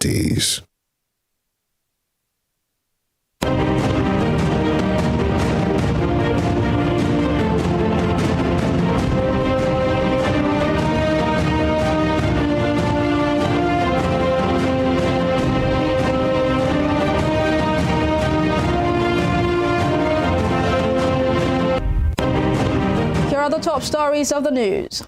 Tuesdays. The top stories of the news.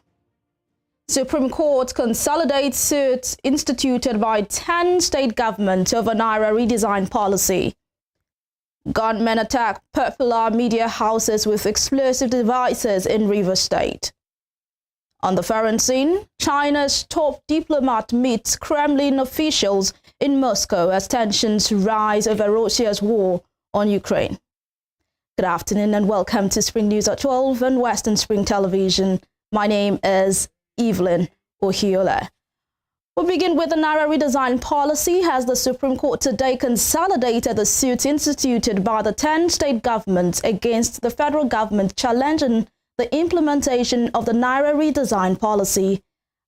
Supreme Court consolidates suits instituted by 10 state governments over Naira redesign policy. Gunmen attack popular media houses with explosive devices in Rivers State. On the foreign scene, China's top diplomat meets Kremlin officials in Moscow as tensions rise over Russia's war on Ukraine. Good afternoon and welcome to Spring News at 12 on Western Spring Television. My name is Evelyn Ohiola. We begin with the Naira redesign policy as the Supreme Court today consolidated the suits instituted by the 10 state governments against the federal government challenging the implementation of the Naira redesign policy.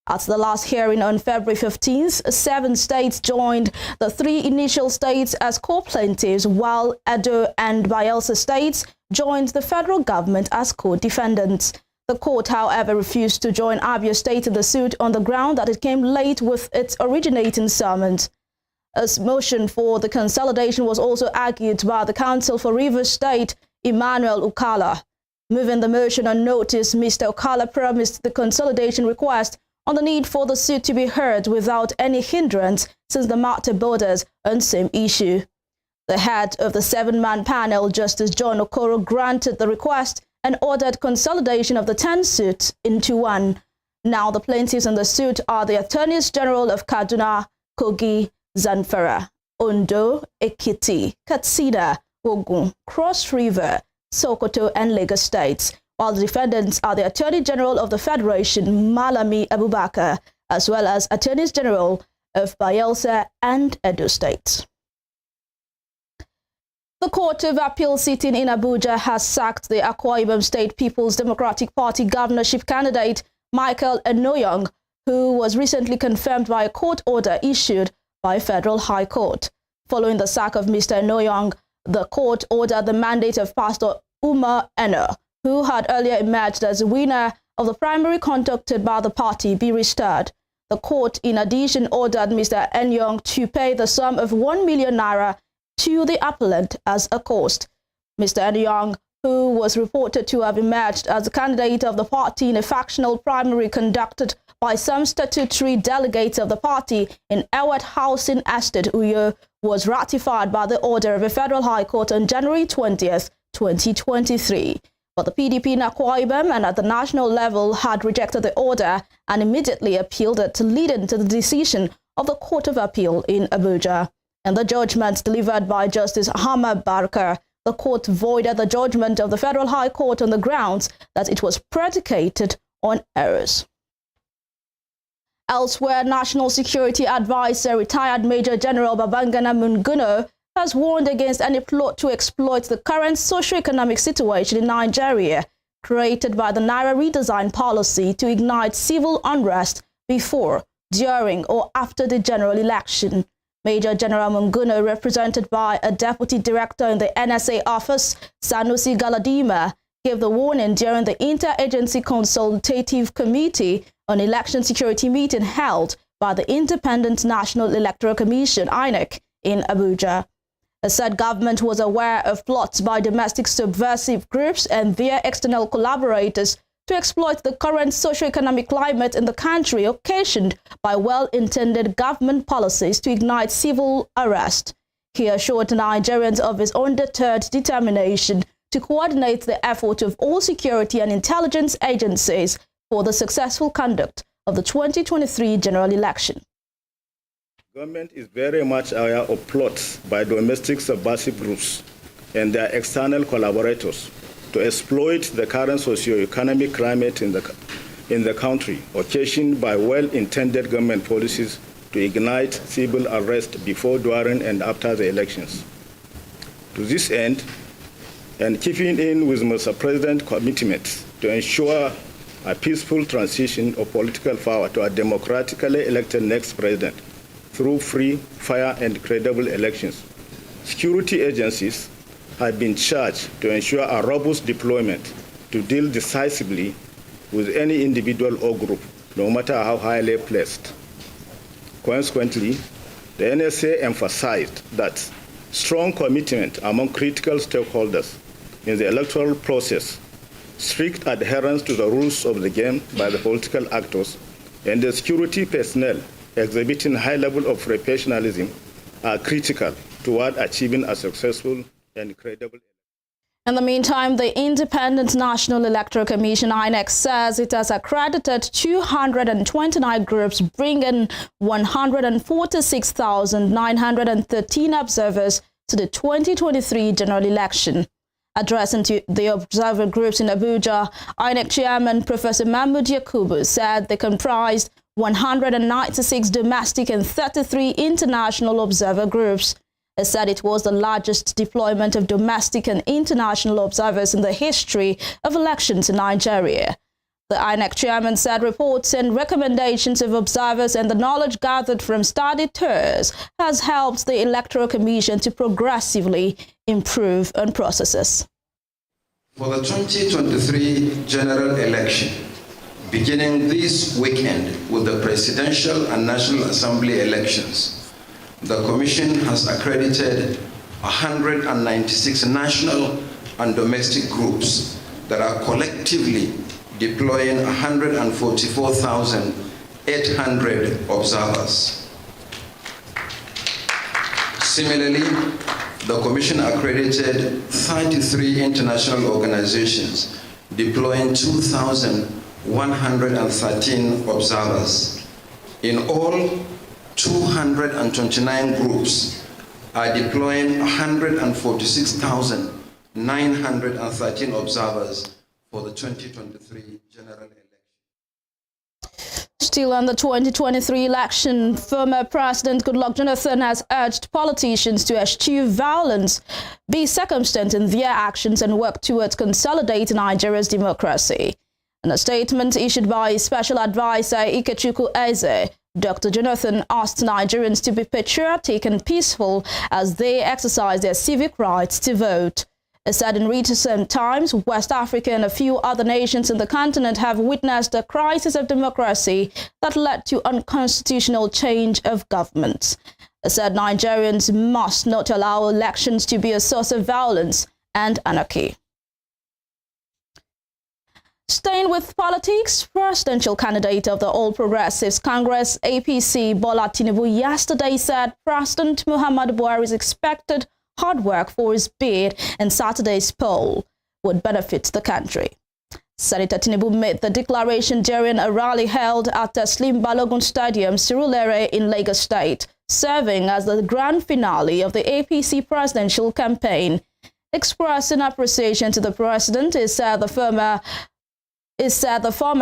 At the last hearing on February 15th, 7 states joined the 3 initial states as co-plaintiffs, while Edo and Bayelsa states joined the federal government as co-defendants. The court, however, refused to join Abia State in the suit on the ground that it came late with its originating summons. A motion for the consolidation was also argued by the counsel for Rivers State, Emmanuel Ukala. Moving the motion on notice, Mr. Ukala promised the consolidation request on the need for the suit to be heard without any hindrance since the matter borders on same issue. The head of the 7-man panel, Justice John Okoro, granted the request and ordered consolidation of the 10 suits into one. Now the plaintiffs in the suit are the Attorneys General of Kaduna, Kogi, Zamfara, Ondo, Ekiti, Katsina, Ogun, Cross River, Sokoto and Lagos states, while the defendants are the Attorney General of the Federation, Malami Abubakar, as well as Attorneys General of Bayelsa and Edo states. The Court of Appeal sitting in Abuja has sacked the Akwa Ibom State People's Democratic Party governorship candidate Michael Enoyong, who was recently confirmed by a court order issued by Federal High Court. Following the sack of Mr. Enoyong, the court ordered the mandate of Pastor Umar Eno, who had earlier emerged as a winner of the primary conducted by the party, be restored. The court, in addition, ordered Mr. Enyong to pay the sum of 1 million naira to the appellant as a cost. Mr. Enyong, who was reported to have emerged as a candidate of the party in a factional primary conducted by some statutory delegates of the party in Ewart House in Estate, Uyo, was ratified by the order of a Federal High Court on January 20th, 2023. But the PDP in Akwa Ibom and at the national level had rejected the order and immediately appealed it, leading to the decision of the Court of Appeal in Abuja. In the judgment delivered by Justice Ahmad Barker, the court voided the judgment of the Federal High Court on the grounds that it was predicated on errors. Elsewhere, National Security Advisor, retired Major General Babangana Munguno, has warned against any plot to exploit the current socio-economic situation in Nigeria, created by the Naira redesign policy to ignite civil unrest before, during, or after the general election. Major General Munguno, represented by a deputy director in the NSA office, Sanusi Galadima, gave the warning during the Interagency Consultative Committee on Election Security meeting held by the Independent National Electoral Commission, INEC, in Abuja. The said government was aware of plots by domestic subversive groups and their external collaborators to exploit the current socio-economic climate in the country occasioned by well-intended government policies to ignite civil unrest. He assured Nigerians of his undeterred determination to coordinate the effort of all security and intelligence agencies for the successful conduct of the 2023 general election. Government is very much aware of plots by domestic subversive groups and their external collaborators to exploit the current socio-economic climate in the country, occasioned by well-intended government policies to ignite civil unrest before, during, and after the elections. To this end, and keeping in with Mr. President's commitment to ensure a peaceful transition of political power to a democratically elected next president, through free, fair, and credible elections. Security agencies have been charged to ensure a robust deployment to deal decisively with any individual or group, no matter how highly placed. Consequently, the NSA emphasized that strong commitment among critical stakeholders in the electoral process, strict adherence to the rules of the game by the political actors, and the security personnel exhibiting high level of professionalism are critical toward achieving a successful and credible. In the meantime, the Independent National Electoral Commission, INEC, says it has accredited 229 groups, bringing 146,913 observers to the 2023 general election. Addressing to the observer groups in Abuja, INEC Chairman Professor Mahmood Yakubu said they comprised 196 domestic and 33 international observer groups. He said it was the largest deployment of domestic and international observers in the history of elections in Nigeria. The INEC chairman said reports and recommendations of observers and the knowledge gathered from study tours has helped the Electoral Commission to progressively improve on processes. For the 2023 general election, beginning this weekend with the presidential and National Assembly elections, the Commission has accredited 196 national and domestic groups that are collectively deploying 144,800 observers. Similarly, the Commission accredited 33 international organizations deploying 2,113 observers. In all, 229 groups are deploying 146,913 observers for the 2023 general election. Still on the 2023 election, former President Goodluck Jonathan has urged politicians to eschew violence, be circumspect in their actions, and work towards consolidating Nigeria's democracy. In a statement issued by Special Advisor Ikechukwu Eze, Dr. Jonathan asked Nigerians to be patriotic and peaceful as they exercise their civic rights to vote. He said in recent times, West Africa and a few other nations in the continent have witnessed a crisis of democracy that led to unconstitutional change of government. He said Nigerians must not allow elections to be a source of violence and anarchy. Staying with politics, presidential candidate of the All Progressives Congress, APC, Bola Tinubu, yesterday said President Muhammadu Buhari's expected hard work for his bid in Saturday's poll would benefit the country. Senator Tinubu made the declaration during a rally held at the Slim Balogun Stadium, Surulere in Lagos State, serving as the grand finale of the APC presidential campaign. Expressing appreciation to the president, he said the former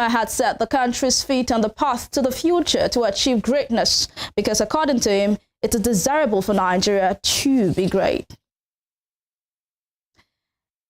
had set the country's feet on the path to the future to achieve greatness because, according to him, it is desirable for Nigeria to be great.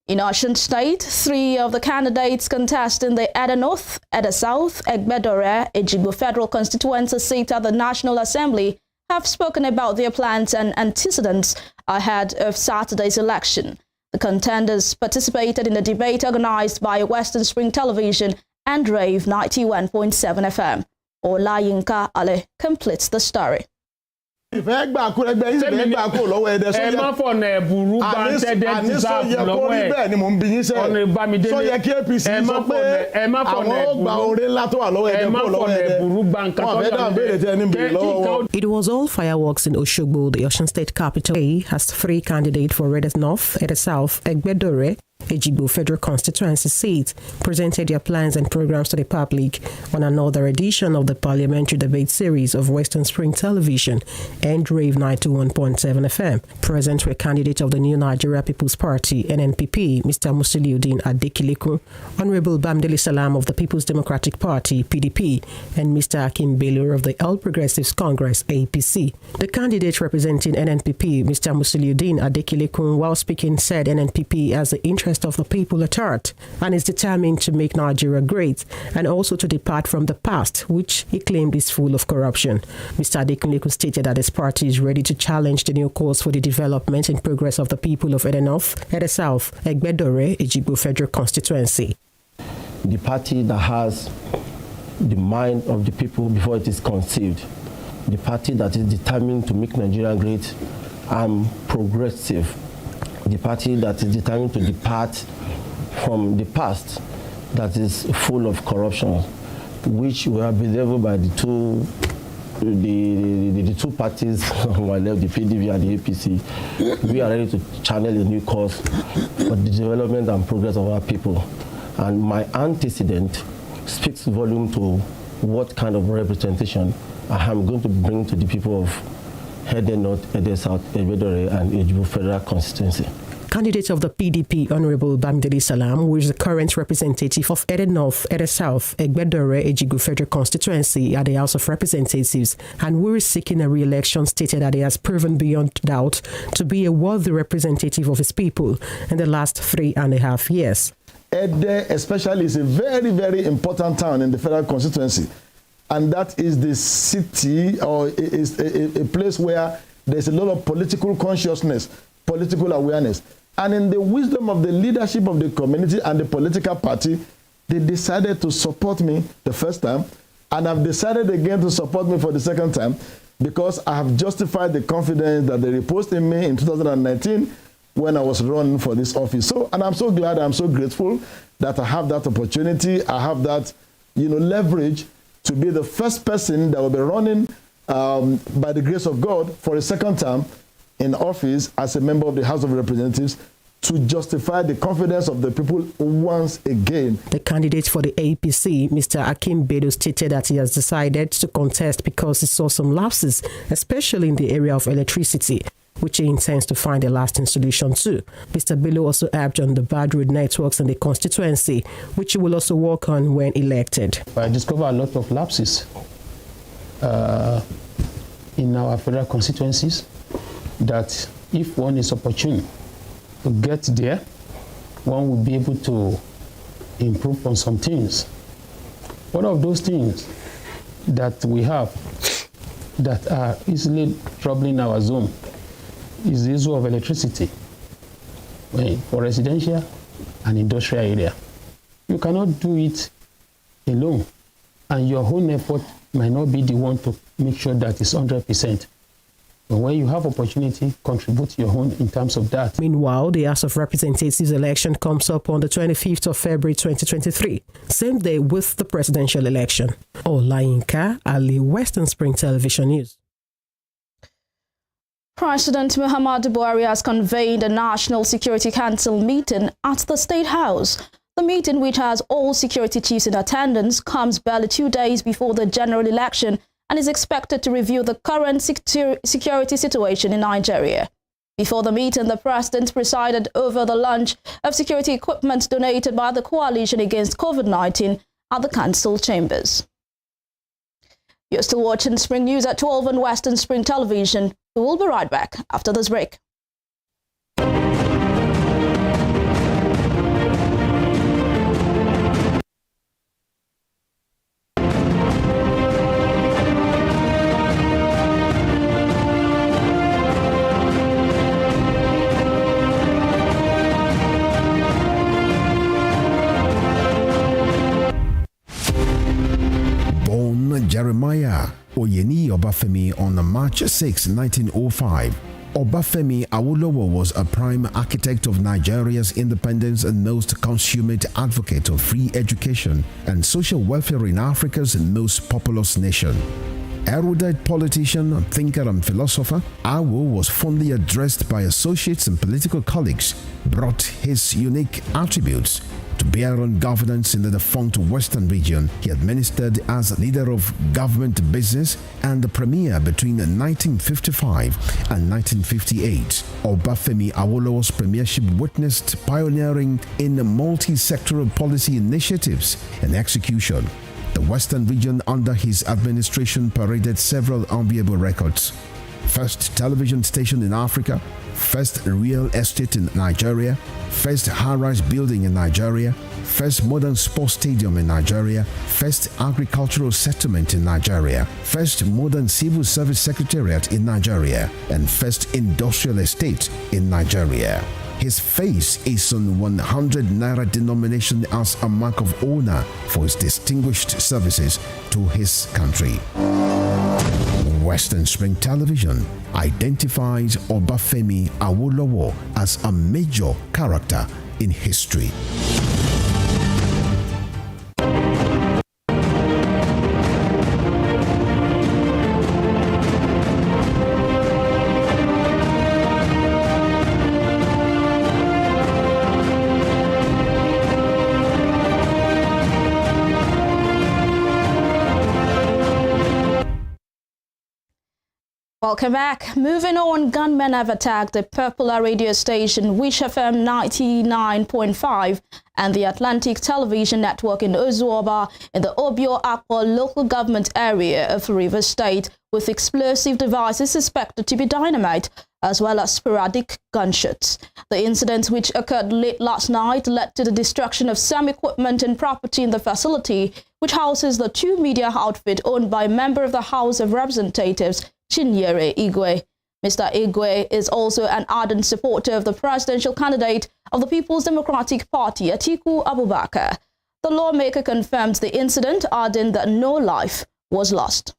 In Osun State, 3 of the candidates contesting the Edo North, Edo South, Egbedore, Ejigbo Federal Constituency seat at the National Assembly have spoken about their plans and antecedents ahead of Saturday's election. The contenders participated in a debate organized by Western Spring Television and Rave 91.7 FM. Olayinka Ale completes the story. If I back could have been lọ́wọ́ ẹ̀dẹ̀ sọ yẹ fọ̀nà ẹ̀bùrú bá ń tẹ́jẹ́ ti sáàbù lọ́wọ́ ẹ̀ bẹ́ẹ̀ ni mò ń bí yín sẹ́ sọ yẹ kí APC sọ pé àwọn ó gba oore ńlá tó wà lọ́wọ́ ẹ̀dẹ̀ kó lọ́wọ́ ẹ̀dẹ̀ wọn fẹ́ dá béèrè tẹ́ ní béèrè lọ́wọ́ wọn. It was all fireworks in Oshogbo, the Osun State capital. A has 3 candidates for Edo North, Edo South, Egbedore, Ejigbo Federal Constituency seat presented their plans and programs to the public on another edition of the parliamentary debate series of Western Spring Television and Rave 91.7 FM. Present were candidates of the New Nigeria People's Party, NNPP, Mr. Musiliuddin Adekileku, Honorable Bamdeli Salam of the People's Democratic Party, PDP, and Mr. Akim Bello of the All Progressives Congress, APC. The candidate representing NNPP, Mr. Musiliuddin Adekileku, while speaking, said NNPP has the interest interest of the people at heart and is determined to make Nigeria great and also to depart from the past, which he claimed is full of corruption. Mr. Adekunle stated that his party is ready to challenge the new course for the development and progress of the people of Ede North, Ede South, Egbedore, Ejigbo Federal Constituency. The party that has the mind of the people before it is conceived, the party that is determined to make Nigeria great and progressive, the party that is determined to depart from the past that is full of corruption, which were bedeviled by the two parties who are left, the PDP and the APC. We are ready to channel a new course for the development and progress of our people. And my antecedent speaks volume to what kind of representation I am going to bring to the people of Ede North, Ede South, Egbedore, and Ejigbo Federal Constituency. Candidate of the PDP, Honorable Bamidele Salam, who is the current representative of Ede North, Ede South, Egbedore, Ejigbo Federal Constituency at the House of Representatives, and who is seeking a re-election, stated that he has proven beyond doubt to be a worthy representative of his people in the last 3.5 years. Ede especially is a very, very important town in the federal constituency. And that is the city, or is a place where there's a lot of political consciousness, political awareness. And in the wisdom of the leadership of the community and the political party, they decided to support me the first time, and have decided again to support me for the second time, because I have justified the confidence that they reposed in me in 2019 when I was running for this office. So, and I'm so glad, I'm so grateful that I have that opportunity, I have that, leverage to be the first person that will be running by the grace of God for a second term in office as a member of the House of Representatives, to justify the confidence of the people once again. The candidate for the APC, Mr. Akim Bedo, stated that he has decided to contest because he saw some lapses, especially in the area of electricity, which he intends to find a lasting solution to. Mr. Bello also urged on the bad road networks in the constituency, which he will also work on when elected. I discovered a lot of lapses in our federal constituencies, that if one is opportune to get there, one will be able to improve on some things. One of those things that we have that are easily troubling our zone is the issue of electricity for residential and industrial area. You cannot do it alone, and your own effort might not be the one to make sure that it's 100%. But when you have opportunity, contribute your own in terms of that. Meanwhile, the House of Representatives election comes up on the 25th of February 2023, same day with the presidential election. Olayinka Ali, Western Spring Television News. President Muhammadu Buhari has convened a National Security Council meeting at the State House. The meeting, which has all security chiefs in attendance, comes barely 2 days before the general election and is expected to review the current security situation in Nigeria. Before the meeting, the president presided over the launch of security equipment donated by the Coalition Against COVID-19 at the council chambers. You're still watching Spring News at 12 on Western Spring Television. We will be right back after this break. Jeremiah Oyeni Obafemi on March 6, 1905. Obafemi Awolowo was a prime architect of Nigeria's independence and most consummate advocate of free education and social welfare in Africa's most populous nation. Erudite politician, thinker and philosopher, Awo was fondly addressed by associates and political colleagues, brought his unique attributes to bear on governance in the defunct Western region. He administered as leader of government business and the premier between 1955 and 1958. Obafemi Awolowo's premiership witnessed pioneering in multi-sectoral policy initiatives and execution. The Western region under his administration paraded several enviable records. first television station in Africa, first real estate in Nigeria, first high-rise building in Nigeria, first modern sports stadium in Nigeria, first agricultural settlement in Nigeria, first modern civil service secretariat in Nigeria, and first industrial estate in Nigeria. His face is on 100 naira denomination as a mark of honor for his distinguished services to his country. Western Spring Television identifies Obafemi Awolowo as a major character in history. Welcome back. Moving on, gunmen have attacked the popular radio station Wish FM 99.5 and the Atlantic Television Network in Ozuoba in the Obio Akwa local government area of Rivers State with explosive devices suspected to be dynamite, as well as sporadic gunshots. The incident, which occurred late last night, led to the destruction of some equipment and property in the facility, which houses the two media outfit owned by a member of the House of Representatives, Chinyere Igwe. Mr. Igwe is also an ardent supporter of the presidential candidate of the People's Democratic Party, Atiku Abubakar. The lawmaker confirmed the incident, adding that no life was lost.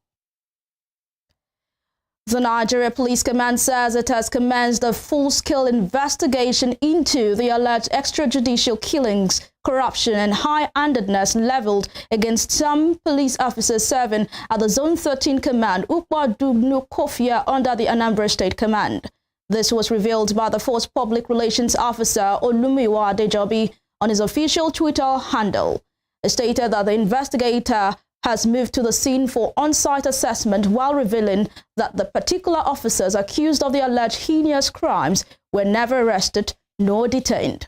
The Nigeria Police Command says it has commenced a full-scale investigation into the alleged extrajudicial killings, corruption and high-handedness leveled against some police officers serving at the Zone 13 Command, Ukwa Dugnu Kofia, under the Anambra State Command. This was revealed by the Force Public Relations Officer Olumiwa Adejobi on his official Twitter handle. It stated that the investigator has moved to the scene for on-site assessment while revealing that the particular officers accused of the alleged heinous crimes were never arrested nor detained.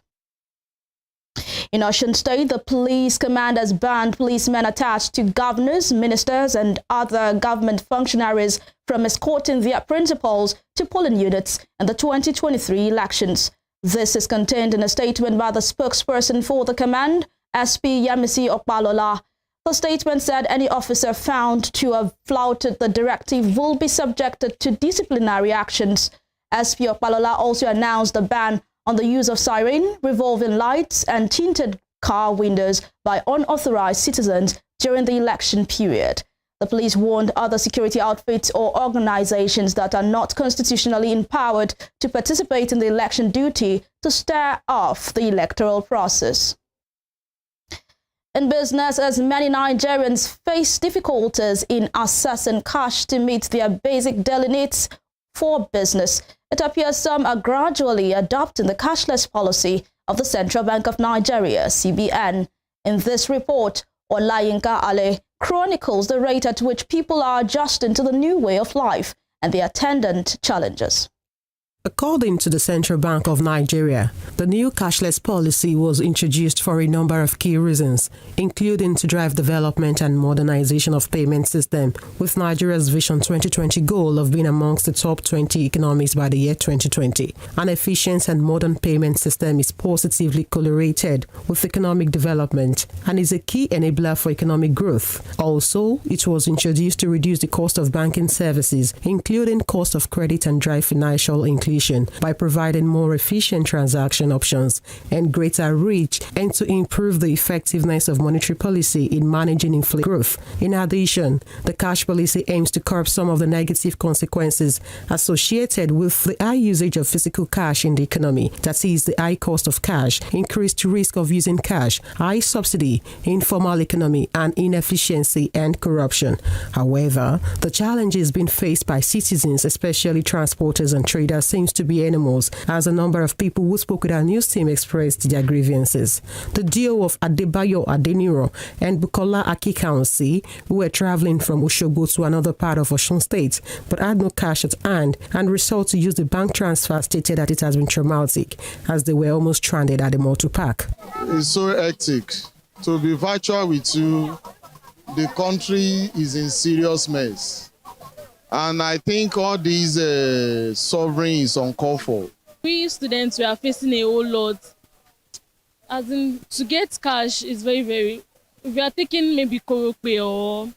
In Osun State, the police command has banned policemen attached to governors, ministers, and other government functionaries from escorting their principals to polling units in the 2023 elections. This is contained in a statement by the spokesperson for the command, SP Yemisi Okpalola. The statement said any officer found to have flouted the directive will be subjected to disciplinary actions. SP Okpalola also announced a ban on the use of siren, revolving lights, and tinted car windows by unauthorized citizens during the election period. The police warned other security outfits or organizations that are not constitutionally empowered to participate in the election duty to stare off the electoral process. In business, as many Nigerians face difficulties in accessing cash to meet their basic daily needs for business, it appears some are gradually adopting the cashless policy of the Central Bank of Nigeria, CBN. In this report, Olayinka Ale chronicles the rate at which people are adjusting to the new way of life and the attendant challenges. According to the Central Bank of Nigeria, the new cashless policy was introduced for a number of key reasons, including to drive development and modernization of payment system, with Nigeria's Vision 2020 goal of being amongst the top 20 economies by the year 2020. An efficient and modern payment system is positively correlated with economic development and is a key enabler for economic growth. Also, it was introduced to reduce the cost of banking services, including cost of credit, and drive financial inclusion by providing more efficient transaction options and greater reach, and to improve the effectiveness of monetary policy in managing inflation growth. In addition, the cash policy aims to curb some of the negative consequences associated with the high usage of physical cash in the economy, that is, the high cost of cash, increased risk of using cash, high subsidy, informal economy, and inefficiency and corruption. However, the challenges being faced by citizens, especially transporters and traders, seems to be enormous, as a number of people who spoke with our news team expressed their grievances. The duo of Adebayo Adeniro and Bukola Akikansi, who were traveling from Oshogbo to another part of Osun State but had no cash at hand and resort to use the bank transfer, stated that it has been traumatic, as they were almost stranded at the motor park. It's so hectic. To be virtual with you, the country is in serious mess. And I think all these sovereign is uncalled for. We students, we are facing a whole lot. As in, to get cash is very, very... If we are taking maybe Korope or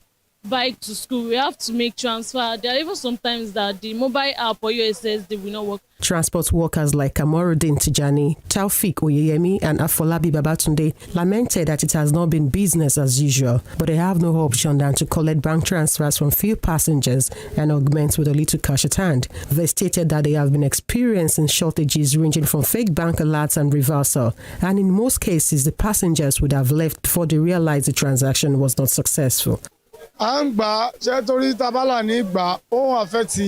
bike to school, we have to make transfer. There are even sometimes that the mobile app or USSD will not work. Transport workers like Kamorudin Tijani, Taufik Oyeyemi and Afolabi Babatunde lamented that it has not been business as usual, but they have no option than to collect bank transfers from few passengers and augment with a little cash at hand. They stated that they have been experiencing shortages ranging from fake bank alerts and reversal, and in most cases the passengers would have left before they realized the transaction was not successful. À ń gbà ṣé torí tabala ní gbà ó wà fẹ́ ti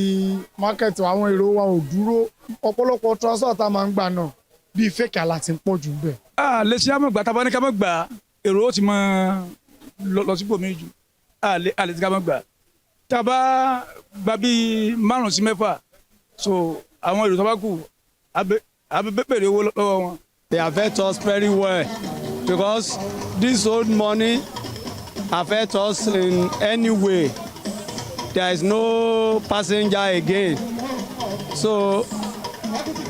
market àwọn èrò wa ò dúró ọ̀pọ̀lọpọ̀ transfer tá máa ń gbà náà bíi fake alert ń pọ̀ jù bẹ́ẹ̀. Lè ṣe àmọ́ gbà tá a bá ní ká mọ́ gbà èrò ó ti máa lọ síbò méjì lè ti ká mọ́ gbà tá a bá gba bíi 5 sí 6 so àwọn èrò tó bá kù bẹ̀rẹ̀ owó lọ́wọ́ wọn. They affect us very well because this old money affect us in any way. There is no passenger again. So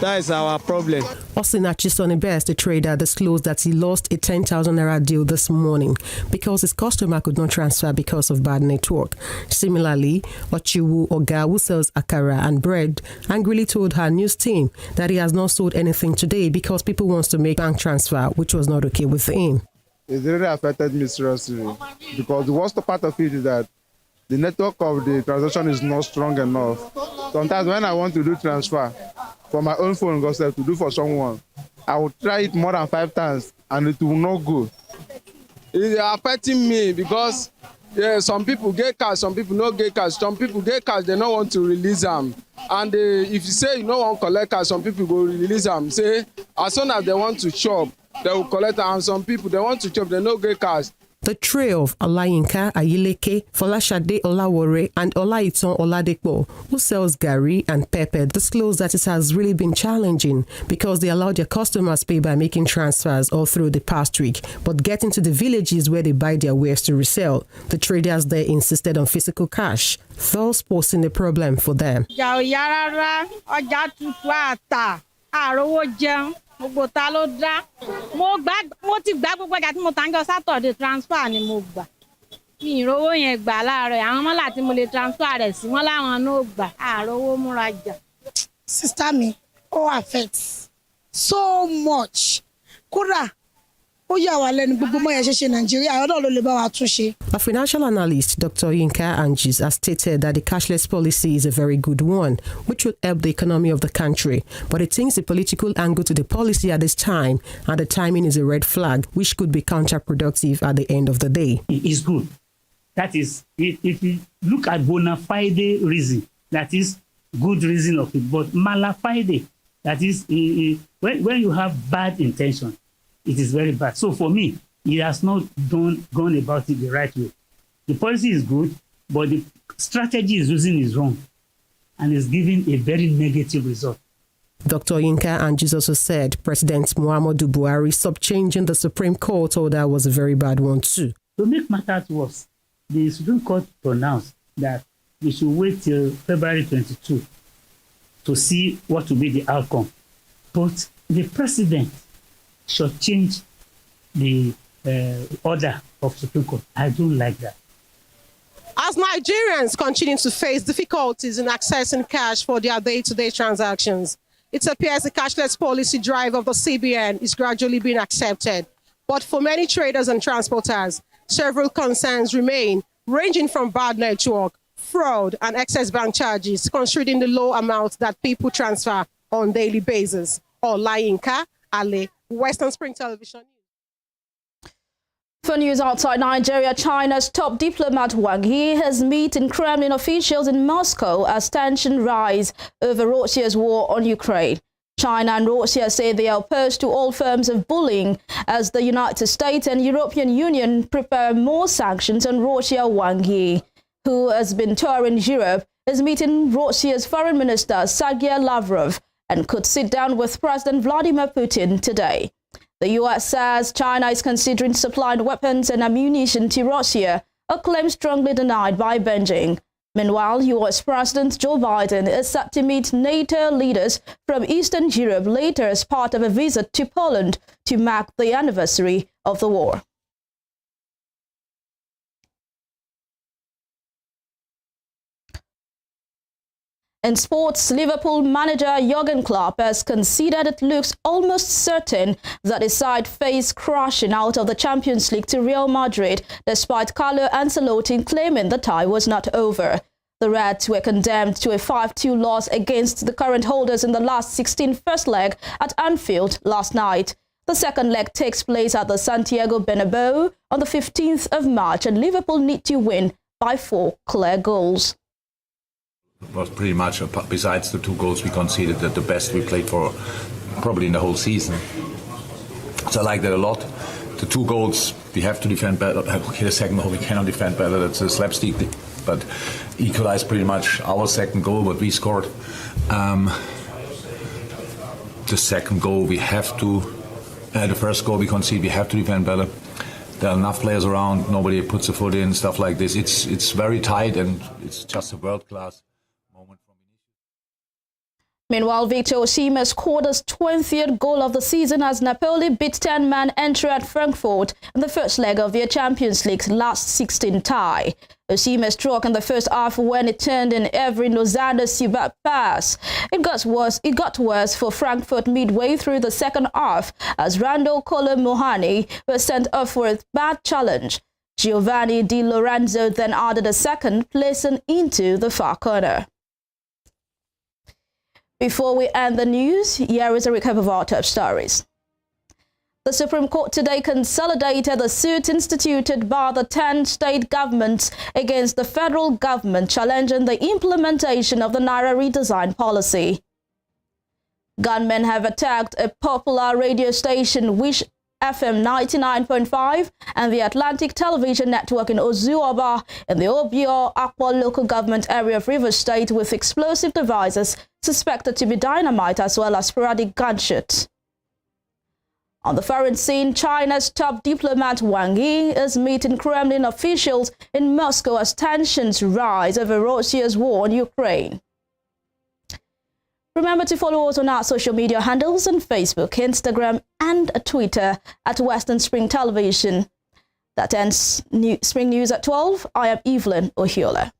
that is our problem. Osinachi Sonibest, the trader, disclosed that he lost a 10,000 naira deal this morning because his customer could not transfer because of bad network. Similarly, Ochiwu Oga, who sells akara and bread, angrily told her news team that he has not sold anything today because people wants to make bank transfer, which was not okay with him. It really affected me seriously because the worst part of it is that the network of the transaction is not strong enough. Sometimes when I want to do transfer from my own phone to do for someone, I will try it more than 5 times and it will not go. It's affecting me because some people get cash, some people no get cash. Some people get cash, they don't want to release them. And if you say you don't want to collect cash, some people go release them. Say as soon as they want to shop, they will collect, and some people, they want to chop, they no get cash. The trio of Olayinka Ayileke, Folashade Olawore, and Olaiton Oladepo, who sells gari and pepper, disclosed that it has really been challenging because they allowed their customers pay by making transfers all through the past week. But getting to the villages where they buy their wares to resell, the traders there insisted on physical cash, thus posing a problem for them. Gbogbo ta ló dá mo ti gbà gbogbo ọjà tí mo tà ń jọ Saturday transfer ni mo gbà mi ìrówó yẹn gbà láàárọ̀ àwọn ọmọ láti mo lè transfer rẹ̀ sí wọn láwọn náà gbà àrówó múra jà. Sister mi ó affect so much kódà ó yà wá lẹ́nu gbogbo mọ́ yẹn ṣe ṣe Nàìjíríà ọ̀dọ̀ ló lè bá wa tún ṣe. A financial analyst, Dr. Yinka Anjis, has stated that the cashless policy is a very good one, which would help the economy of the country. But he thinks the political angle to the policy at this time and the timing is a red flag, which could be counterproductive at the end of the day. It is good. That is, if you look at bona fide reason, that is good reason of it. But mala fide, that is, when you have bad intention, it is very bad. So for me, he has not gone about it the right way. The policy is good, but the strategy is using is wrong and is giving a very negative result. Dr. Yinka Anjis also said President Muhammadu Buhari subchanging the Supreme Court order was a very bad one too. To make matters worse, the Supreme Court pronounced that we should wait till February 22 to see what will be the outcome. But the president should change the order of Supreme Court. I don't like that. As Nigerians continue to face difficulties in accessing cash for their day-to-day transactions, it appears the cashless policy drive of the CBN is gradually being accepted. But for many traders and transporters, several concerns remain, ranging from bad network, fraud, and excess bank charges, considering the low amount that people transfer on a daily basis. Olayinka Ale, Western Spring Television. For news outside Nigeria, China's top diplomat Wang Yi has meeting Kremlin officials in Moscow as tensions rise over Russia's war on Ukraine. China and Russia say they are opposed to all forms of bullying as the United States and European Union prepare more sanctions on Russia. Wang Yi, who has been touring Europe, is meeting Russia's Foreign Minister Sergei Lavrov and could sit down with President Vladimir Putin today. The U.S. says China is considering supplying weapons and ammunition to Russia, a claim strongly denied by Beijing. Meanwhile, US President Joe Biden is set to meet NATO leaders from Eastern Europe later as part of a visit to Poland to mark the anniversary of the war. In sports, Liverpool manager Jurgen Klopp has conceded it looks almost certain that his side faced crashing out of the Champions League to Real Madrid, despite Carlo Ancelotti claiming the tie was not over. The Reds were condemned to a 5-2 loss against the current holders in the last 16 first leg at Anfield last night. The second leg takes place at the Santiago Bernabeu on the 15th of March, and Liverpool need to win by 4 clear goals. It was pretty much, besides the 2 goals we conceded, that the best we played for probably in the whole season. So I like that a lot. The 2 goals, we have to defend better. Okay, the second goal we cannot defend better. That's a slapstick, but equalized pretty much our second goal, what we scored. The second goal we have to, the first goal we concede, we have to defend better. There are enough players around, nobody puts a foot in, stuff like this. It's very tight, and it's just a world-class moment. Meanwhile, Victor Osimhen scored his 20th goal of the season as Napoli beat 10-man entry at Frankfurt in the first leg of their Champions League's last 16 tie. Osimhen struck in the first half when it turned in every Lozano superb pass. It got worse for Frankfurt midway through the second half as Randall Kolo Muani was sent off for a bad challenge. Giovanni Di Lorenzo then added a second, placing into the far corner. Before we end the news, here is a recap of our top stories. The Supreme Court today consolidated the suit instituted by the 10 state governments against the federal government challenging the implementation of the Naira redesign policy. Gunmen have attacked a popular radio station, Wish FM 99.5 and the Atlantic Television Network in Ozuoba in the Obio Akwa local government area of Rivers State with explosive devices suspected to be dynamite as well as sporadic gunshots. On the foreign scene, China's top diplomat Wang Yi is meeting Kremlin officials in Moscow as tensions rise over Russia's war on Ukraine. Remember to follow us on our social media handles on Facebook, Instagram, and Twitter at Western Spring Television. That ends Spring News at 12. I am Evelyn Ohiola.